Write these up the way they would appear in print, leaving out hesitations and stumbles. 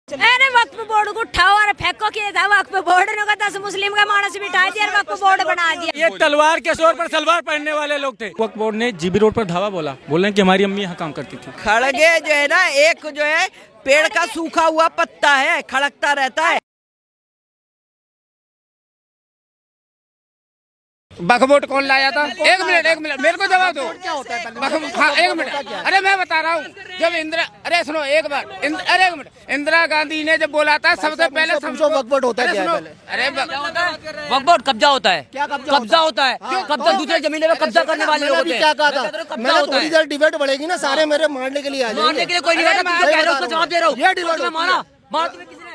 अरे वक्फ बोर्ड को उठाओ और फेंको किया था वक्फ बोर्ड ने 10 मुस्लिम का मानस बिठा दिया वक्फ बोर्ड बना दिया। ये तलवार के जोर पर सलवार पहनने वाले लोग थे। वक्फ बोर्ड ने जीबी रोड पर धावा बोला, बोल रहे हैं कि हमारी अम्मी यहाँ काम करती थी। खड़गे जो है ना, एक जो है पेड़ का सूखा हुआ पत्ता है, खड़कता रहता है। वक्फ बोर्ड कौन लाया था? एक मिनट मेरे को जवाब दो। क्या होता है? हाँ, एक मिनट। अरे मैं बता रहा हूँ, जब अरे सुनो एक बार, अरे एक मिनट, इंदिरा गांधी ने जब बोला था सबसे पहले वक्फ बोर्ड होता है। अरे वक्फ बोर्ड कब्जा होता है। क्या कब्जा होता है? कब्जा दूसरे जमीन में कब्जा करने वाले लोग होते हैं। क्या कहा था मैंने? थोड़ी देर डिबेट बढ़ेगी ना, सारे मेरे मारने के लिए आ मारने के लिए कोई नहीं बैठा, उसका जवाब दे रहा हूँ। ये डिबेट मारा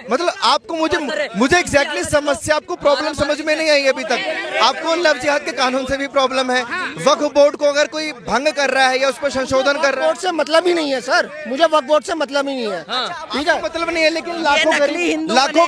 मतलब आपको मुझे एग्जैक्टली समस्या, आपको प्रॉब्लम समझ में नहीं आई अभी तक। आपको लव जिहाद के कानून से भी प्रॉब्लम है। वक्फ बोर्ड को अगर कोई भंग कर रहा है या उस पर संशोधन कर रहा है, बोर्ड से मतलब ही नहीं है सर, मुझे वक्फ बोर्ड से मतलब ही नहीं है। ठीक है, मतलब नहीं है, लेकिन लाखों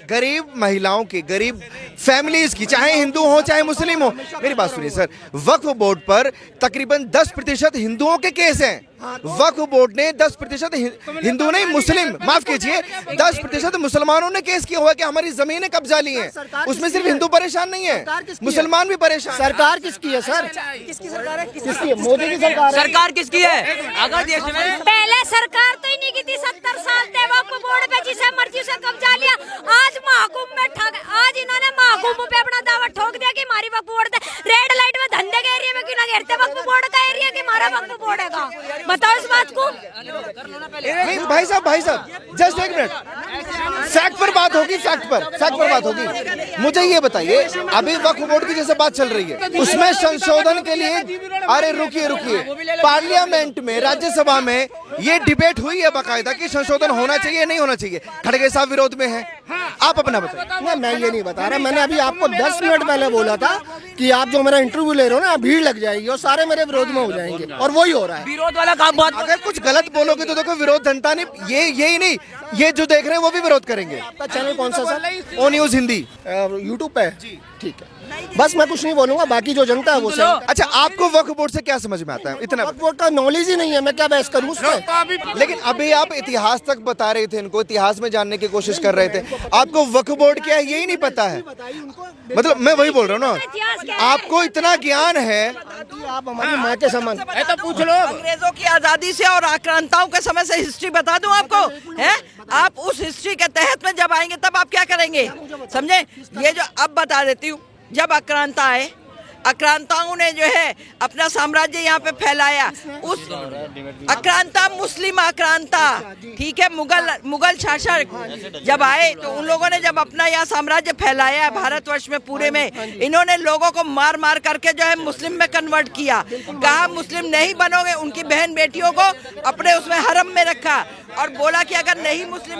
गरीब महिलाओं की, गरीब फैमिलीज की, चाहे हिंदू हो चाहे मुस्लिम हो, मेरी बात सुनिए सर, वक्फ बोर्ड पर तकरीबन 10% हिंदुओं के केस हैं। वक्फ बोर्ड ने 10% हिंदू नहीं, मुस्लिम, माफ कीजिए, 10% मुसलमानों ने केस किया हुआ कि हमारी जमीनें कब्जा ली हैं। उसमें सिर्फ हिंदू परेशान नहीं है, मुसलमान भी परेशान। सरकार किसकी है सर? किसकी सरकार है? किसकी है? मोदी की सरकार है। सरकार किसकी है? अगर देश में पहले सरकार तो ही नहीं की थी, 70 साल थे वक्फ बोर्ड पे जिसे मर्जी से कब्जा लिया। आज महकुम में आज इन्होंने महकुम पे अपना दावा ठोक दिया कि हमारी वक्फ बोर्ड रेड लाइट में धंधे के एरिया में क्यों ना घेरते, वक्फ बोर्ड का एरिया कि हमारा वक्फ बोर्ड है। बताओ इस बात को। नहीं भाई साहब जस्ट एक मिनट, फैक्ट पर बात होगी, फैक्ट पर बात होगी। मुझे ये बताइए, अभी वक्फ बोर्ड की जैसे बात चल रही है, उसमें संशोधन के लिए, अरे रुकिए, पार्लियामेंट में, राज्यसभा में ये डिबेट हुई है बाकायदा कि संशोधन होना चाहिए नहीं होना चाहिए। खड़गे साहब विरोध में है, आप अपना बताइए। मैं ये नहीं बता रहा, मैंने अभी आपको 10 मिनट पहले बोला था कि आप जो मेरा इंटरव्यू ले रहे हो ना, भीड़ लग जाएगी और सारे मेरे विरोध में हो जाएंगे, और वही हो रहा है। विरोध वाला काम बात, अगर कुछ गलत बोलोगे तो देखो विरोध जनता ने, यही नहीं, ये जो देख रहे हैं वो भी विरोध करेंगे। आपका चैनल कौन सा सर? ओ न्यूज़ हिंदी यूट्यूब पे। ठीक है, बस मैं कुछ नहीं बोलूंगा, बाकी जो जनता है वो सही। अच्छा, आपको वक्फ बोर्ड से क्या समझ में आता है? इतना वक्फ बोर्ड का नॉलेज ही नहीं है, मैं क्या बहस करूं उस पर? लेकिन अभी आप इतिहास तक बता रहे थे, इनको इतिहास में जानने की कोशिश कर रहे थे। आपको वक्फ बोर्ड क्या है यही नहीं पता है? मतलब मैं वही बोल रहा हूँ ना, आपको इतना ज्ञान है, आप हमारी माँ के समान। तो पूछ लो। अंग्रेजों की आजादी से और आक्रांताओं के समय से हिस्ट्री बता दूं आपको, है? आप उस हिस्ट्री के तहत में जब आएंगे तब आप क्या करेंगे, समझे? ये जो अब बता देती हूँ, जब आक्रांता आए, आक्रांताओं ने जो है अपना साम्राज्य यहाँ पे फैलाया। उस आक्रांता, मुस्लिम आक्रांता, ठीक है, मुगल शासक जब आए तो उन लोगों ने जब अपना यहाँ साम्राज्य फैलाया भारतवर्ष में पूरे में, इन्होंने लोगों को मार मार करके जो है मुस्लिम में कन्वर्ट किया। कहा मुस्लिम नहीं बनोगे, उनकी बहन बेटियों को अपने उसमें हरम में रखा और बोला कि अगर नहीं मुस्लिम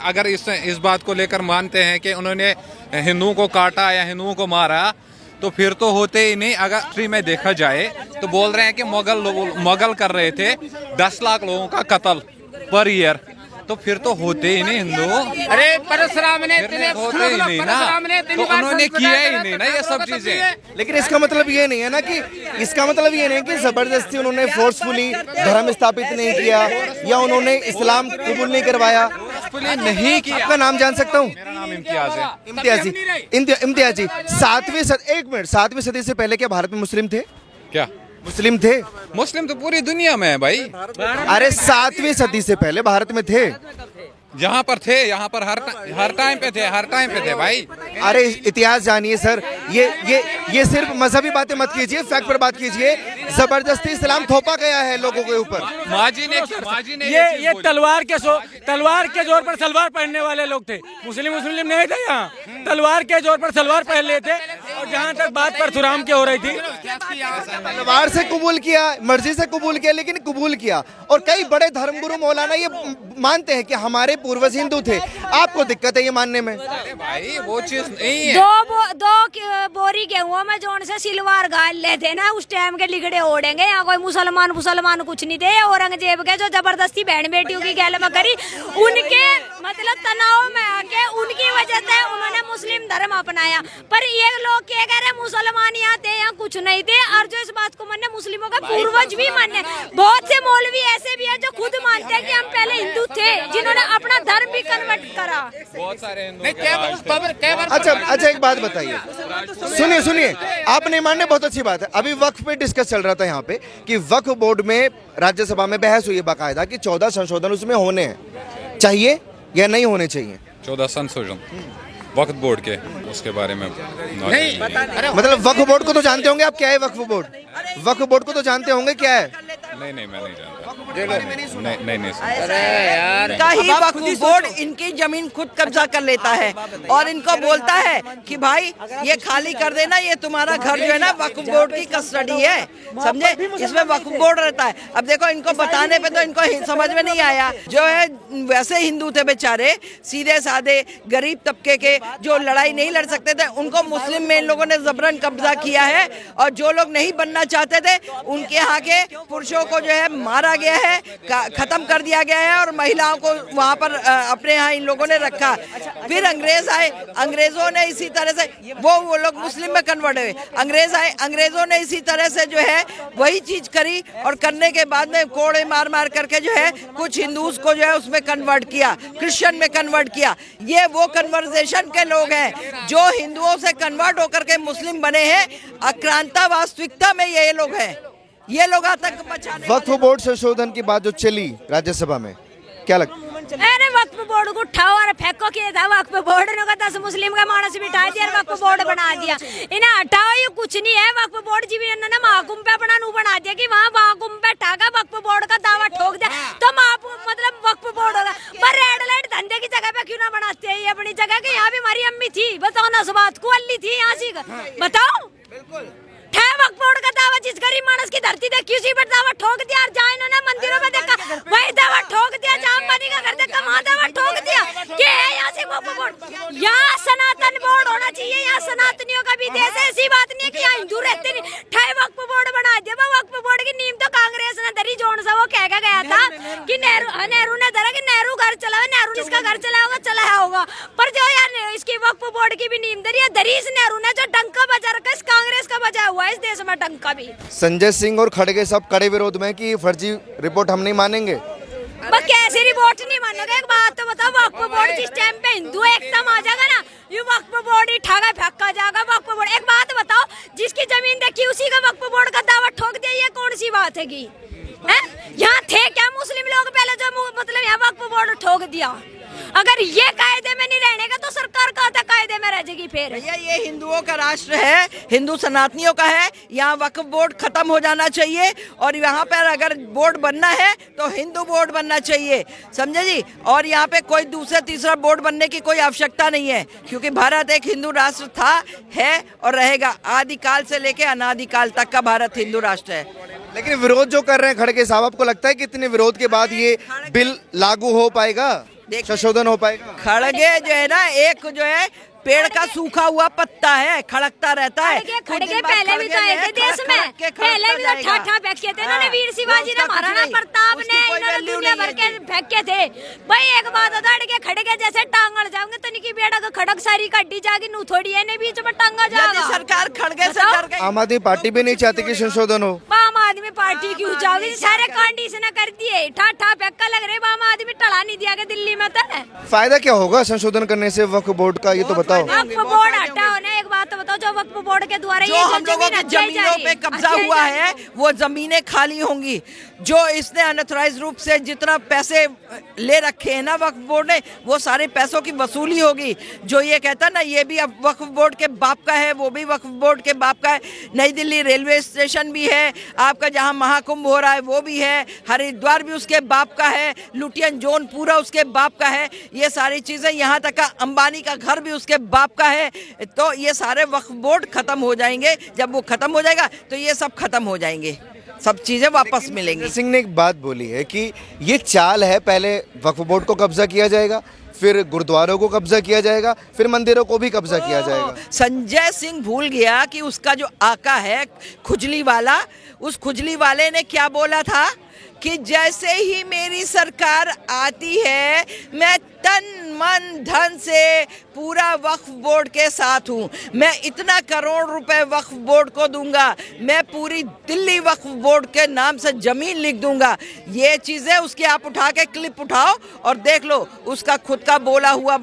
अगर इस बात को लेकर मानते हैं कि उन्होंने हिंदुओं को काटा या हिंदुओं को मारा, तो फिर तो होते ही नहीं। अगर हिस्ट्री में देखा जाए तो बोल रहे हैं कि मुगल कर रहे थे 10 लाख लोगों का कत्ल पर ईयर, तो फिर तो होते ही नहीं हिंदू। अरे परशुराम ने होते ही नहीं ना, तो उन्होंने किया ही नहीं ना ये सब चीजें। लेकिन इसका मतलब ये नहीं है ना कि, इसका मतलब ये नहीं कि जबरदस्ती उन्होंने फोर्सफुली धर्म स्थापित नहीं किया या उन्होंने इस्लाम कबूल नहीं करवाया। नहीं किया। आपका नाम जान सकता हूँ? मेरा नाम इम्तियाज है। इम्तियाज जी, 7वीं सदी से पहले क्या भारत में मुस्लिम थे? क्या मुस्लिम थे? मुस्लिम तो पूरी दुनिया में है भाई। अरे 7वीं सदी से पहले भारत में थे। जहाँ पर थे, यहाँ पर हर टाइम पे थे भाई। अरे इतिहास जानिए सर, ये सिर्फ मजहबी बातें मत कीजिए, फैक्ट पर बात कीजिए। जबरदस्ती इस्लाम थोपा गया है लोगों के ऊपर। माजी ने ये तलवार के जोर पर सलवार पहनने वाले लोग थे। मुस्लिम नहीं थे यहाँ, तलवार के जोर पर सलवार पहन लेते। और जहाँ तक बात परशुराम की हो रही थी, तलवार से कबूल किया, मर्जी से कबूल किया, लेकिन कबूल किया। और कई बड़े धर्मगुरु मौलाना ये मानते हैं कि हमारे पूर्वज हिंदू थे। आपको दिक्कत है ये मानने में? भाई वो चीज नहीं है। दो बोरी गेहूं में जोन से सिलवार गाल लेते ना, उस टाइम के लिगड़े ओढ़ेंगे। यहाँ कोई मुसलमान कुछ नहीं थे। औरंगजेब के जो जबरदस्ती बहन बेटियों की गैल में करी, उनके मतलब तनाव में आके उनकी वजह से उन्होंने मुस्लिम धर्म अपनाया। पर ये लोग क्या कह रहे, मुसलमान यहाँ थे, यहाँ कुछ नहीं थे। और जो इस बात को माने, मुस्लिमों का पूर्वज भी माने। बहुत से मौलवी ऐसे भी है जो खुद मानते हैं कि हम पहले हिंदू थे, जिन्होंने अपना धर्म भी कन्वर्ट करा। बहुत सारे हिंदू अच्छा एक बात बताइए, सुनिए, आप नहीं मानने, बहुत अच्छी बात है। अभी वक्फ पे डिस्कस चल रहा था यहाँ पे कि वक्फ बोर्ड में राज्यसभा में बहस हुई है बाकायदा कि 14 संशोधन उसमें होने हैं, चाहिए या नहीं होने चाहिए? 14 संशोधन वक्फ बोर्ड के, उसके बारे में नहीं, मतलब वक्फ बोर्ड को तो जानते होंगे आप, क्या है वक्फ बोर्ड? वक्फ बोर्ड को तो जानते होंगे क्या है? नहीं मैं नहीं जानता। नहीं अरे यार, इनका ही वक्फ बोर्ड इनकी जमीन खुद कब्जा कर लेता है और इनको बोलता है कि भाई ये खाली कर देना, ये तुम्हारा घर जो है ना वक्फ बोर्ड की कस्टडी है, समझे, इसमें वक्फ बोर्ड रहता है। अब देखो इनको बताने पे तो इनको समझ में नहीं आया। जो है वैसे हिंदू थे बेचारे, सीधे साधे गरीब तबके के, जो लड़ाई नहीं लड़ सकते थे, उनको मुस्लिम में इन लोगों ने जबरन कब्जा किया है। और जो लोग नहीं बनना चाहते थे उनके यहाँ के पुरुषों को जो है मारा गया है, खत्म कर दिया गया है और महिलाओं को वहाँ पर अपने यहाँ इन लोगों ने रखा। फिर अंग्रेज आए, अंग्रेजों ने इसी तरह से वो लोग मुस्लिम में कन्वर्ट हुए। अंग्रेज आए, अंग्रेजों ने इसी तरह से जो है वही चीज करी और करने के बाद में कोड़े मार करके जो है कुछ हिंदूज को जो है उसमें कन्वर्ट किया, क्रिश्चियन में कन्वर्ट किया। ये वो कन्वर्सेशन के लोग हैं जो हिंदुओं से कन्वर्ट होकर के मुस्लिम बने हैं। आक्रांता वास्तविकता में ये लोग हैं, ये लोग आतंक मचाने। वक्फ बोर्ड संशोधन की बात जो चली राज्यसभा में, क्या लगता है? अरे वक्फ बोर्ड को उठाओ और फेंको किया था। वक्फ बोर्ड ने 10 मुस्लिम का मानस बिठा दिया, वक्फ बोर्ड बना दिया। इन्हें हटाओ, ये कुछ नहीं है। वक्फ बोर्ड जी ने महाकुंभ पे अपना नू बना दिया कि वहाँ महाकुंभ पे ठाका वक्फ बोर्ड का दावा ठोक दिया तो मतलब वक्फ बोर्ड होगा। पर रेड लाइट धंधे की जगह पे क्यों ना बनाते हैं ये अपनी जगह के? यहाँ भी हमारी अम्मी थी, बताओ ना, सुबात को अल्ली थी यहाँ से, बताओ। वक्फ बोर्ड का दावा जिस गरीब मानस की धरती थी किसी पर दावा ठोक दिया। और जहाँ इन्होंने मंदिरों में देखा वही दावा ठोक दिया, जहाँ अंबानी का घर देखा वहाँ दावा ठोक दिया कि है यहाँ से वक्फ बोर्ड। यहाँ सनातन बोर्ड होना चाहिए, यहाँ सनातनियों का भी देश है। ऐसी बात नहीं है कि यहाँ हिंदू रहते नहीं। वक्फ बोर्ड बना दिया। वक्फ बोर्ड की नींव तो कांग्रेस ने धरी, जोन सा वो कह गया था कि नेहरू ने धरा कि नेहरू घर चलाओ, नेहरू जिसका घर चलाओगा चलाया होगा। पर जो यार इसकी वक्फ बोर्ड की भी नींव धरी है, धरी इस नेहरू ने जो डंका बजा रखा है, कांग्रेस का बजा हुआ है इस देश में डंका भी। संजय सिंह और खड़गे सब कड़े विरोध में कि फर्जी रिपोर्ट हम नहीं मानेंगे। कैसे रिपोर्ट नहीं मानोगे? एक बात तो बताओ, वक्फ बोर्ड जिस टाइम पे हिंदू एकता आ जाएगा ना, ये वक्फ बोर्ड ही ठागा फेंका जाएगा। वक्फ बोर्ड, एक बात बताओ, जिसकी जमीन देखी उसी का वक्फ बोर्ड का दावा ठोक दिया, ये कौन सी बात है? यहाँ थे क्या मुस्लिम लोग पहले जो मतलब यहाँ वक्फ बोर्ड ठोक दिया? अगर ये कायदे में नहीं रहने का तो सरकार कहाँ तक कायदे में रह जाएगी फिर? भैया ये हिंदुओं का राष्ट्र है, हिंदू सनातनियों का है। यहाँ वक्फ बोर्ड खत्म हो जाना चाहिए और यहाँ पर अगर बोर्ड बनना है तो हिंदू बोर्ड बनना चाहिए, समझे जी। और यहाँ पे कोई दूसरा तीसरा बोर्ड बनने की कोई आवश्यकता नहीं है, क्योंकि भारत एक हिंदू राष्ट्र था, है और रहेगा। आदिकाल से लेके अनादिकाल तक का भारत हिंदू राष्ट्र है। लेकिन विरोध जो कर रहे हैं खड़गे साहब, आपको लगता है कि इतने विरोध के बाद ये बिल लागू हो पाएगा, संशोधन हो पाएगा? खड़गे जो है ना, एक जो है पेड़ का सूखा हुआ पत्ता है, खड़कता रहता है। खड़गे पहले भी तो आए थे देश में, पहले भी तो ठाठा फेंके थे इन्होंने। वीर शिवाजी ने, महाराणा प्रताप ने, इन्होंने दुनिया भर के फेंके थे। भाई एक बात होता है, खड़गे जैसे टांगड़ जाओगे तो निकी बेड़ा का खड़क सारी कड्डी जागी, नू थोड़ी है ने बीच में टांगा जाएगा। सरकार खड़गे से डर गई। आम आदमी पार्टी भी नहीं चाहती कि संशोधन हो। आम आदमी पार्टी क्यों जाओगी? सारे कांड इसने कर दिए, ठाठा फेंका लग रहे। आम आदमी टला नहीं दिया दिल्ली में तो। फायदा क्या होगा संशोधन करने से वक्फ बोर्ड का, ये तो बताओ। वक्फ बोर्ड हटाओ ना, एक बात तो बताओ, जो वक्फ बोर्ड के द्वारा जो हम लोगों की जमीनों पे कब्जा हुआ है वो जमीनें खाली होंगी। जो इसने अनऑथराइज्ड रूप से जितना पैसे ले रखे हैं ना वक्फ बोर्ड ने, वो सारे पैसों की वसूली होगी। जो ये कहता ना ये भी अब वक्फ बोर्ड के बाप का है, वो भी वक्फ बोर्ड के बाप का है। नई दिल्ली रेलवे स्टेशन भी है आपका, जहाँ महाकुंभ हो रहा है वो भी है। हरिद्वार भी उसके बाप का है, लुटियन जोन पूरा उसके बाप का है। ये सारी चीजें, यहाँ तक का अंबानी का घर भी उसके बाप का है। तो ये सारे वक्फ बोर्ड खत्म हो जाएंगे। जब वो खत्म हो जाएगा तो ये सब खत्म हो जाएंगे, सब चीजें वापस मिलेंगी। सिंह ने एक बात बोली है कि ये चाल है, पहले वक्फ बोर्ड को कब्जा किया जाएगा, फिर गुरुद्वारों को कब्जा किया जाएगा, फिर मंदिरों को भी कब्जा किया जाएगा। संजय सिंह भूल गया कि उसका जो आका है खुजली वाला, उस खुजली वाले ने क्या बोला था कि जैसे ही मेरी सरकार आती है मैं तन मन धन से पूरा वक्फ बोर्ड के साथ हूँ। मैं इतना करोड़ रुपए वक्फ बोर्ड को दूंगा, मैं पूरी दिल्ली वक्फ बोर्ड के नाम से जमीन लिख दूंगा। ये चीजें उसकी आप उठा के क्लिप उठाओ और देख लो, उसका खुद का बोला हुआ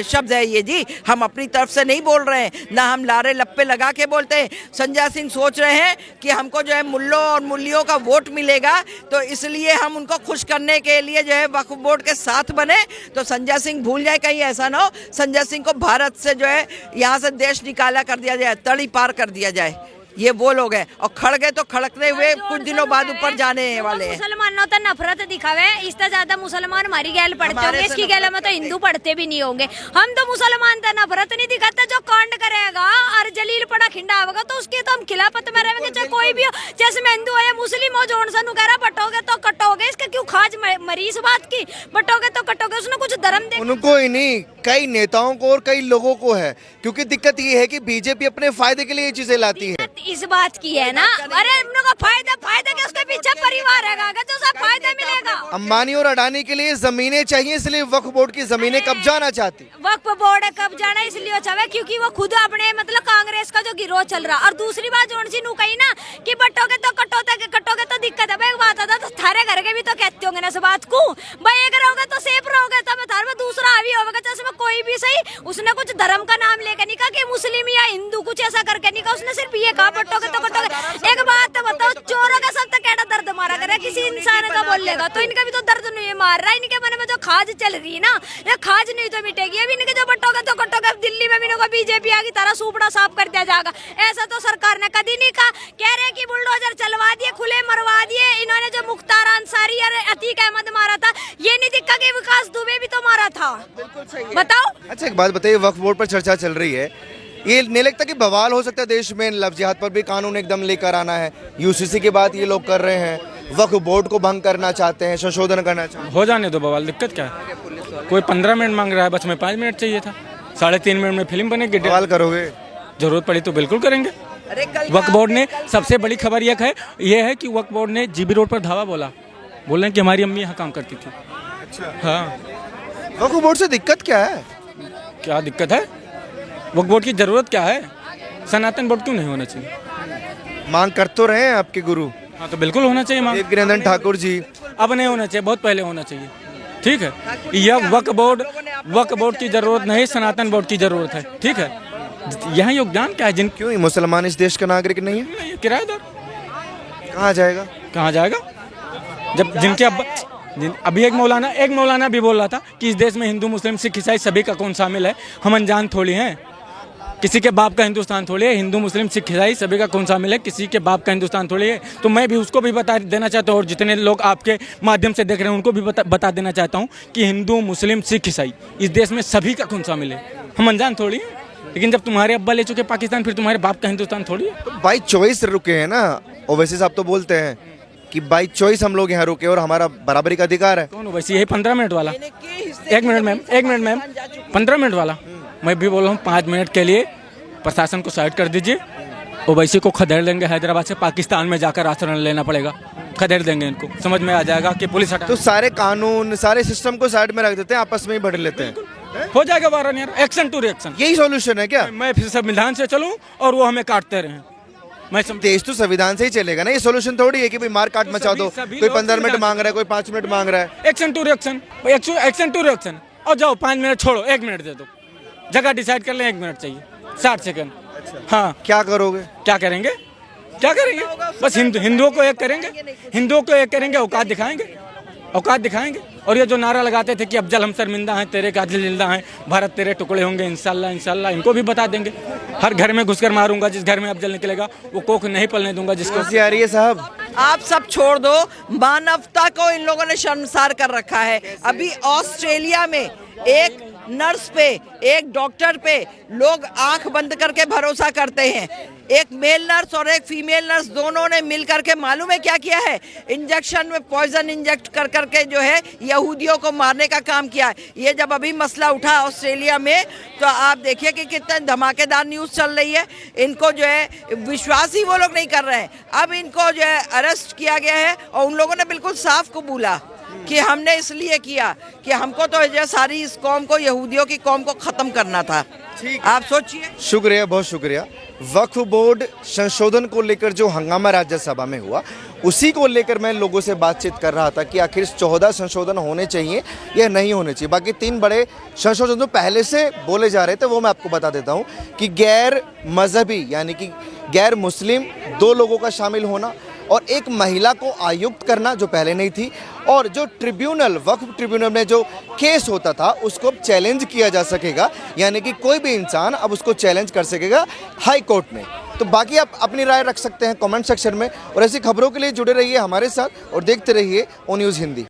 शब्द है ये जी। हम अपनी तरफ से नहीं बोल रहे हैं, ना हम लारे लप्पे लगा के बोलते हैं। संजय सिंह सोच रहे हैं कि हमको जो है मुल्लों और मुल्लियों का वोट मिलेगा, तो इसलिए हम उनको खुश करने के लिए जो है वक्फ बोर्ड के साथ बने। तो संजय सिंह भूल जाए, कहीं ऐसा ना हो संजय सिंह को भारत से जो है यहाँ से देश निकाला कर दिया जाए, तड़ी पार कर दिया जाए। ये वो लोग हैं, और खड़गे तो खड़कते हुए कुछ दिनों बाद ऊपर जाने वाले हैं। मुसलमानों तो नफरत दिखावे, इससे ज्यादा मुसलमान हमारी गैल पढ़ते होंगे, इसकी गैल में तो हिंदू पढ़ते भी नहीं होंगे। हम तो मुसलमान तो नफरत नहीं दिखाते, जो कांड करेगा और जलील पड़ा खिंडा होगा तो उसके तो हम खिलाफत में रहेंगे, चाहे कोई भी हो। जैसे मैं हिंदू है मुस्लिम हो, जोन सन कह रहा बटोगे तो कटोगे, इसका क्यों खाज मरी इस बात की? बटोगे तो कटोगे, उसने कुछ धर्म दे। उनको ही नहीं, कई नेताओं को और कई लोगों को है, क्योंकि दिक्कत ये है कि बीजेपी अपने फायदे के लिए ये चीजें लाती है। इस बात की है ना, अरे उन लोगों का फायदा के उसके पीछे परिवार है, जो सब फायदा मिलेगा। अंबानी और अडानी के लिए जमीनें चाहिए, इसलिए वक्फ बोर्ड की जमीनें कब्जाना चाहती। वक्फ बोर्ड कब्जाना इसलिए चाहे क्योंकि वो खुद अपने मतलब कांग्रेस का जो गिरोह चल रहा। और दूसरी बात जोन सी नू कही ना कि बटोगे तो कटोगे तो दिक्कत है। एक बात आता तो थारे घर के भी तो कहते होंगे ना इस बात को, भाई एक रहोगे तो सेफ रहोगे, तब थारे में दूसरा हावी होगा। जैसे कोई भी सही, उसने कुछ धर्म का नाम लेकर नहीं कहा कि मुस्लिम या हिंदू, कुछ ऐसा करके नहीं कहा, उसने सिर्फ ये कहा बटोगे तो कटोगे। एक बात बताओ, चोरों का सब तक कैसा दर्द मारा करे, किसी इंसान का बोल लेगा तो इनका भी तो दर्द नहीं मार रहा। इनके मन में जो खाज चल रही है ना, ये खाज नहीं तो मिटेगी। अभी इनके जो बटोगे तो कटोगे, दिल्ली में भी इनको बीजेपी आ गई, तारा सुपड़ा साफ कर दिया जाएगा। ऐसा तो सरकार ने कभी नहीं कहा। कह रहे कि बुलडोजर चलवा दिए, खुले मरवा दिए। इन्होंने जो मुख्तार अंसारी और अतीक अहमद मारा था, ये नहीं दिखा कि विकास दुबे भी तो मारा था। बताओ। अच्छा एक बात बताइए, वक्फ बोर्ड पर चर्चा चल रही है, ये नहीं लगता कि बवाल हो सकता है देश में? लव जिहाद पर भी कानून एकदम लेकर आना है, यूसीसी की बात ये लोग कर रहे हैं, वक्फ बोर्ड को भंग करना चाहते हैं, संशोधन करना चाहते हैं। हो जाने दो बवाल, दिक्कत क्या है? कोई 15 मिनट मांग रहा है, बस में 5 मिनट चाहिए था। 3.5 मिनट में फिल्म बनेगी। बवाल करोगे? जरूरत पड़ी तो बिल्कुल करेंगे। वक्फ बोर्ड ने सबसे बड़ी खबर यह है कि वक्फ बोर्ड ने जीबी रोड पर धावा बोल रहे हैं कि हमारी अम्मी यहाँ काम करती थी। अच्छा हाँ, वक्फ बोर्ड से दिक्कत क्या है? क्या दिक्कत है? वक्फ बोर्ड की जरूरत क्या है? सनातन बोर्ड क्यों नहीं होना चाहिए? मांग कर तो रहे हैं आपके गुरु। हाँ तो बिल्कुल होना चाहिए मांग। गिरिनंदन ठाकुर जी। अब नहीं होना चाहिए, बहुत पहले होना चाहिए। ठीक है, यह वक्फ बोर्ड की जरूरत नहीं, सनातन बोर्ड की जरूरत है। ठीक है, यहाँ योगदान क्या है? क्यों मुसलमान इस देश का नागरिक नहीं है? किराएदार कहाँ जाएगा? कहाँ जाएगा? जब जिनके अभी एक मौलाना भी बोल रहा था कि इस देश में हिंदू मुस्लिम सिख ईसाई सभी का कौन शामिल है। हम अनजान थोड़ी हैं, किसी के बाप का हिंदुस्तान थोड़ी है। हिंदू मुस्लिम सिख ईसाई सभी का कौन शामिल है, किसी के बाप का हिंदुस्तान थोड़ी है। तो मैं भी उसको भी बता देना चाहता हूँ, और जितने लोग आपके माध्यम से देख रहे हैं उनको भी बता देना चाहता हूँ कि हिंदू मुस्लिम सिख ईसाई इस देश में सभी का कौन शामिल है। हम अनजान थोड़ी हैं। लेकिन जब तुम्हारे अब्बा ले चुके पाकिस्तान, फिर तुम्हारे बाप का हिंदुस्तान थोड़ी है। तो बाई चॉइस रुके हैं ना। ओवैसी साहब तो बोलते हैं कि बाई चॉइस हम लोग यहाँ रुके और हमारा बराबरी का अधिकार है। कौन ओवैसी? यही 15 मिनट वाला। एक मिनट मैम 15 मिनट वाला। मैं भी बोल रहा हूँ 5 मिनट के लिए प्रशासन को साइड कर दीजिए। ओवैसी को खदेड़ लेंगे, हैदराबाद से पाकिस्तान में जाकर आश्रय लेना पड़ेगा। खदेड़ देंगे इनको, समझ में आ जाएगा कि पुलिस हटा। तो सारे कानून सारे सिस्टम को साइड में रख देते हैं, आपस में ही बढ़ लेते हैं। हो जाएगा वारन यार, एक्शन टू रिएक्शन। यही सॉल्यूशन है क्या? मैं फिर संविधान से चलूं और वो हमें काटते रहे। मैं देश तो संविधान से ही चलेगा ना। ये सॉल्यूशन थोड़ी है कि भाई मार काट मचा दो। कोई 15 मिनट मांग रहा है, कोई 5 मिनट मांग रहा है। Action to reaction. और जाओ 5 मिनट छोड़ो, 1 मिनट दे दो। जगह डिसाइड कर लें, 1 मिनट चाहिए, 60 सेकंड। हाँ, क्या करोगे? क्या करेंगे? बस हिंदुओं को एक करेंगे, औकात दिखाएंगे। और ये जो नारा लगाते थे कि अफजल हम शर्मिंदा हैं, तेरे कातिल जिंदा हैं, भारत तेरे टुकड़े होंगे इंशाल्लाह, इनको भी बता देंगे। हर घर में घुसकर मारूंगा, जिस घर में अफजल निकलेगा वो कोख नहीं पलने दूंगा जिसको। आ रही है साहब, आप सब छोड़ दो, मानवता को इन लोगों ने शर्मसार कर रखा है। अभी ऑस्ट्रेलिया में एक नर्स पे, एक डॉक्टर पे लोग आंख बंद करके भरोसा करते हैं। एक मेल नर्स और एक फीमेल नर्स दोनों ने मिल करके मालूम है क्या किया है? इंजेक्शन में पॉइजन इंजेक्ट कर करके जो है यहूदियों को मारने का काम किया है। ये जब अभी मसला उठा ऑस्ट्रेलिया में, तो आप देखिए कि कितने धमाकेदार न्यूज़ चल रही है। इनको जो है विश्वास ही वो लोग नहीं कर रहे हैं। अब इनको जो है अरेस्ट किया गया है और उन लोगों ने बिल्कुल साफ कबूला कि हमने इसलिए किया कि हमको तो ये सारी इस कौम को, यहूदियों की कौम को खत्म करना था। आप सोचिए। शुक्रिया, बहुत शुक्रिया। वक्फ बोर्ड संशोधन को लेकर जो हंगामा राज्यसभा में हुआ, उसी को लेकर मैं लोगों से बातचीत कर रहा था कि आखिर 14 संशोधन होने चाहिए या नहीं होने चाहिए। बाकी 3 बड़े संशोधन तो पहले से बोले जा रहे थे, वो मैं आपको बता देता हूँ कि गैर मजहबी यानी कि गैर मुस्लिम 2 लोगों का शामिल होना, और एक महिला को आयुक्त करना जो पहले नहीं थी, और जो ट्रिब्यूनल, वक्फ ट्रिब्यूनल में जो केस होता था उसको अब चैलेंज किया जा सकेगा, यानी कि कोई भी इंसान अब उसको चैलेंज कर सकेगा हाई कोर्ट में। तो बाकी आप अपनी राय रख सकते हैं कमेंट सेक्शन में, और ऐसी खबरों के लिए जुड़े रहिए हमारे साथ और देखते रहिए ओ न्यूज़ हिंदी।